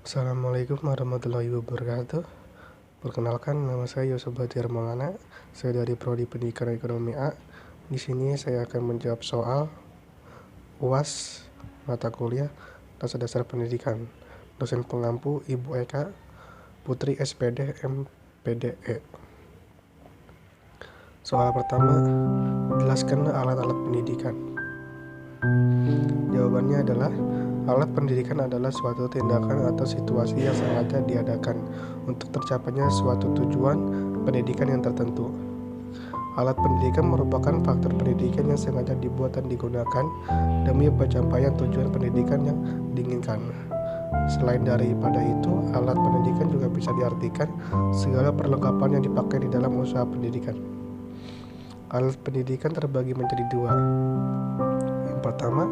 Assalamualaikum warahmatullahi wabarakatuh. Perkenalkan, nama saya Yusuf Bajar Maulana. Saya dari Prodi Pendidikan Ekonomi A. Di sini saya akan menjawab soal UAS mata kuliah Dasar Pendidikan. Dosen pengampu Ibu Eka Putri SPD MPDE. Soal pertama, jelaskan alat-alat pendidikan. Jawabannya adalah alat pendidikan adalah suatu tindakan atau situasi yang sengaja diadakan untuk tercapainya suatu tujuan pendidikan yang tertentu. Alat pendidikan merupakan faktor pendidikan yang sengaja dibuat dan digunakan demi pencapaian tujuan pendidikan yang diinginkan. Selain daripada itu, alat pendidikan juga bisa diartikan segala perlengkapan yang dipakai di dalam usaha pendidikan. Alat pendidikan terbagi menjadi dua. Yang pertama,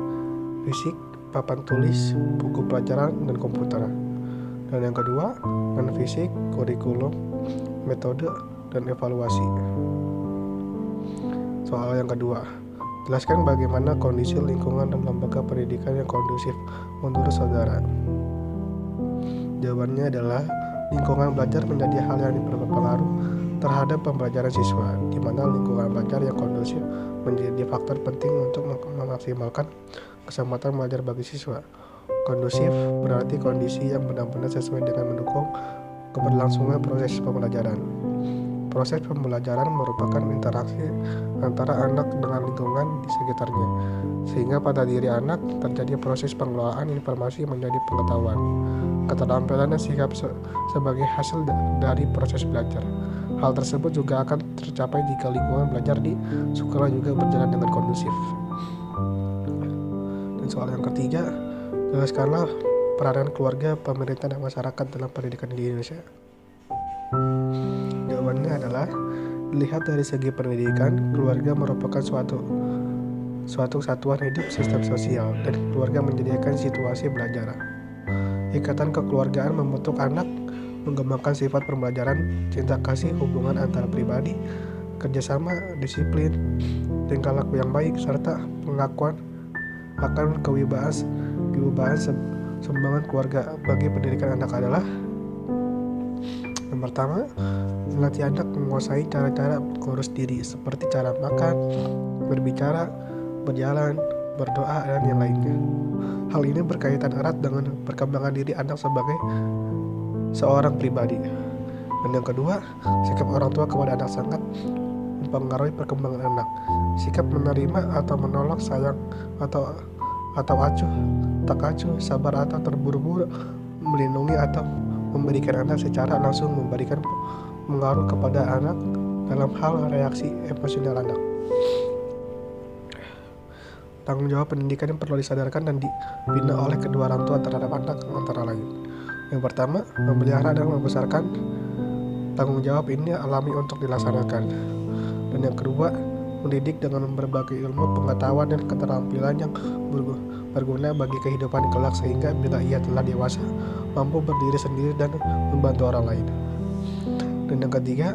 fisik, papan tulis, buku pelajaran, dan komputer. Dan yang kedua, non-fisik, kurikulum, metode, dan evaluasi. Soal yang kedua, jelaskan bagaimana kondisi lingkungan dan lembaga pendidikan yang kondusif menurut saudara. Jawabannya adalah lingkungan belajar menjadi hal yang berpengaruh terhadap pembelajaran siswa, di mana lingkungan belajar yang kondusif menjadi faktor penting untuk memaksimalkan kesempatan belajar bagi siswa. Kondusif berarti kondisi yang benar-benar sesuai dengan mendukung keberlangsungan proses pembelajaran. Proses pembelajaran merupakan interaksi antara anak dengan lingkungan di sekitarnya, sehingga pada diri anak terjadi proses pengelolaan informasi menjadi pengetahuan, keterampilan dan sikap sebagai hasil dari proses belajar. Hal tersebut juga akan tercapai jika lingkungan belajar di sekolah juga berjalan dengan kondusif. Dan soal yang ketiga, jelaskanlah peranan keluarga, pemerintah, dan masyarakat dalam pendidikan di Indonesia. Jawabannya adalah, dilihat dari segi pendidikan, keluarga merupakan suatu satuan hidup sistem sosial, dan keluarga menyediakan situasi belajar. Ikatan kekeluargaan membentuk anak, mengembangkan sifat pembelajaran, cinta kasih, hubungan antar pribadi, kerjasama, disiplin, tingkah laku yang baik, serta pengakuan akan kewibawaan sumbangan keluarga bagi pendidikan anak adalah: yang pertama, melatih anak menguasai cara-cara mengurus diri seperti cara makan, berbicara, berjalan, berdoa, dan yang lainnya. Hal ini berkaitan erat dengan perkembangan diri anak sebagai seorang pribadi. Dan yang kedua, sikap orang tua kepada anak sangat mempengaruhi perkembangan anak. Sikap menerima atau menolak, sayang atau acuh, tak acuh, sabar atau terburu-buru, melindungi atau memberikan anak secara langsung memberikan pengaruh kepada anak dalam hal reaksi emosional anak. Tanggung jawab pendidikan yang perlu disadarkan dan dibina oleh kedua orang tua terhadap anak antara lain. Yang pertama, memelihara dan membesarkan. Tanggung jawab ini alami untuk dilaksanakan. Dan yang kedua, mendidik dengan berbagai ilmu, pengetahuan, dan keterampilan yang berguna bagi kehidupan kelak, sehingga bila ia telah dewasa, mampu berdiri sendiri dan membantu orang lain. Dan yang ketiga,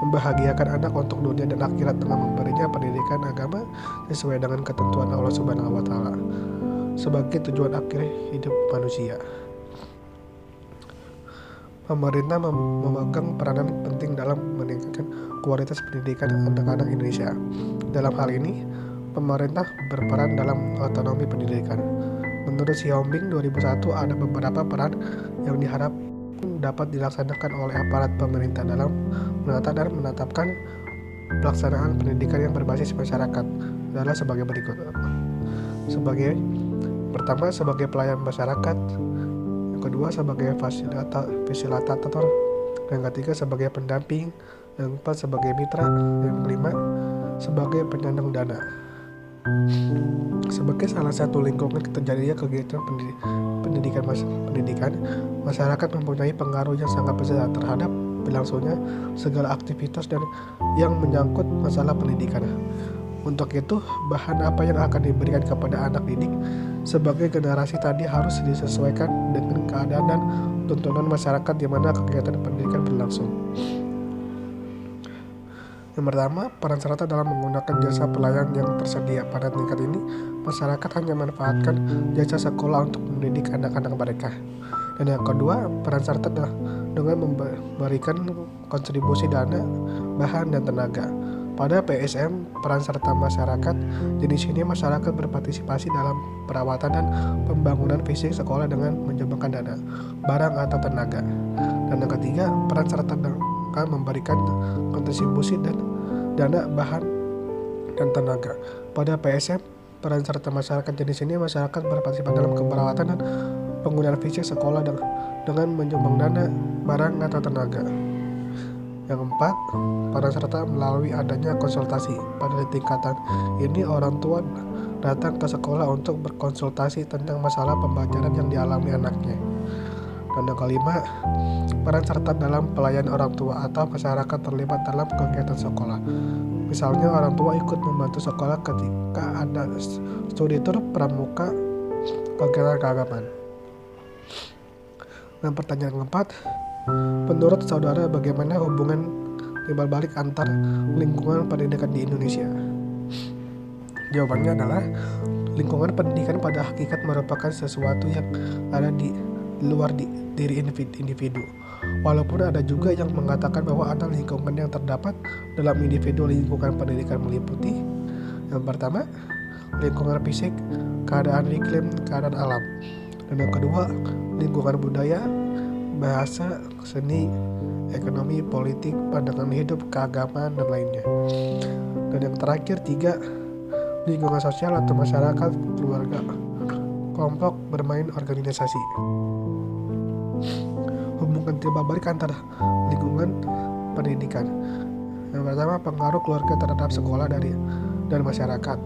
membahagiakan anak untuk dunia dan akhirat dengan memberinya pendidikan agama sesuai dengan ketentuan Allah Subhanahu wa Ta'ala sebagai tujuan akhir hidup manusia. Pemerintah memegang peranan penting dalam meningkatkan kualitas pendidikan anak-anak Indonesia. Dalam hal ini, pemerintah berperan dalam otonomi pendidikan. Menurut Siombing 2001, ada beberapa peran yang diharap dapat dilaksanakan oleh aparat pemerintah dalam menata dan menetapkan pelaksanaan pendidikan yang berbasis masyarakat adalah sebagai berikut. Pertama, sebagai pelayan masyarakat. Yang kedua, sebagai fasilitator. Yang ketiga, sebagai pendamping. Yang keempat, sebagai mitra. Yang kelima, sebagai penyandang dana. Sebagai salah satu lingkungan terjadinya kegiatan pendidikan, masyarakat mempunyai pengaruh yang sangat besar terhadap berlangsungnya segala aktivitas dan yang menyangkut masalah pendidikan. Untuk itu, bahan apa yang akan diberikan kepada anak didik sebagai generasi tadi harus disesuaikan dengan keadaan dan tuntunan masyarakat di mana kegiatan pendidikan berlangsung. Yang pertama, peran serta dalam menggunakan jasa pelayan yang tersedia. Pada tingkat ini, masyarakat hanya memanfaatkan jasa sekolah untuk mendidik anak-anak mereka. Dan yang kedua, peran serta dengan memberikan kontribusi dana, bahan, dan tenaga. Pada PSM, peran serta masyarakat, jenis ini masyarakat berpartisipasi dalam perawatan dan pembangunan fisik sekolah dengan menyumbangkan dana, barang, atau tenaga. Dan yang ketiga, peran serta dengan memberikan kontribusi dan dana, bahan, dan tenaga. Pada PSM, peran serta masyarakat jenis ini masyarakat berpartisipasi dalam perawatan dan penggunaan fisik sekolah dengan menyumbang dana, barang, atau tenaga. Yang keempat, peran serta melalui adanya konsultasi. Pada tingkatan ini orang tua datang ke sekolah untuk berkonsultasi tentang masalah pembelajaran yang dialami anaknya. Dan yang kelima, peran serta dalam pelayanan orang tua atau masyarakat terlibat dalam kegiatan sekolah. Misalnya orang tua ikut membantu sekolah ketika ada studi tur pramuka, kegiatan keagamaan. Dan pertanyaan keempat, menurut saudara bagaimana hubungan timbal balik antar lingkungan pendidikan di Indonesia? Jawabannya adalah lingkungan pendidikan pada hakikat merupakan sesuatu yang ada di luar diri individu. Walaupun ada juga yang mengatakan bahwa ada lingkungan yang terdapat dalam individu. Lingkungan pendidikan meliputi yang pertama, lingkungan fisik, keadaan iklim, keadaan alam. Dan yang kedua, lingkungan budaya, bahasa, seni, ekonomi, politik, pandangan hidup, keagamaan, dan lainnya. Dan yang terakhir, tiga, lingkungan sosial atau masyarakat, keluarga, kelompok, bermain, organisasi. Hubungan timbal balik antara lingkungan pendidikan. Yang pertama, pengaruh keluarga terhadap sekolah dan masyarakat.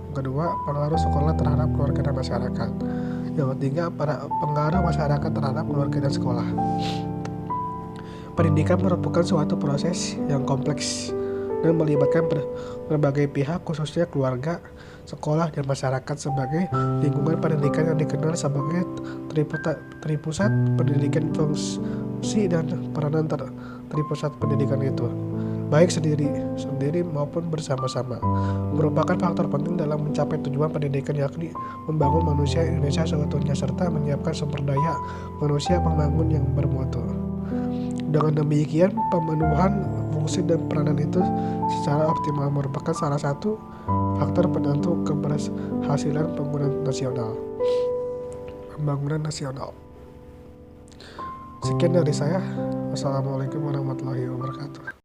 Yang kedua, pengaruh sekolah terhadap keluarga dan masyarakat. Yang ketiga, pengaruh masyarakat terhadap keluarga dan sekolah. Pendidikan merupakan suatu proses yang kompleks dan melibatkan berbagai pihak, khususnya keluarga, sekolah, dan masyarakat sebagai lingkungan pendidikan yang dikenal sebagai tripusat pendidikan. Fungsi dan peranan tripusat pendidikan itu, baik sendiri maupun bersama-sama, merupakan faktor penting dalam mencapai tujuan pendidikan, yakni membangun manusia Indonesia seutuhnya serta menyiapkan sumber daya manusia pembangun yang bermutu. Dengan demikian, pemenuhan fungsi dan peranan itu secara optimal merupakan salah satu faktor penentu keberhasilan pembangunan nasional. Sekian dari saya. Wassalamualaikum warahmatullahi wabarakatuh.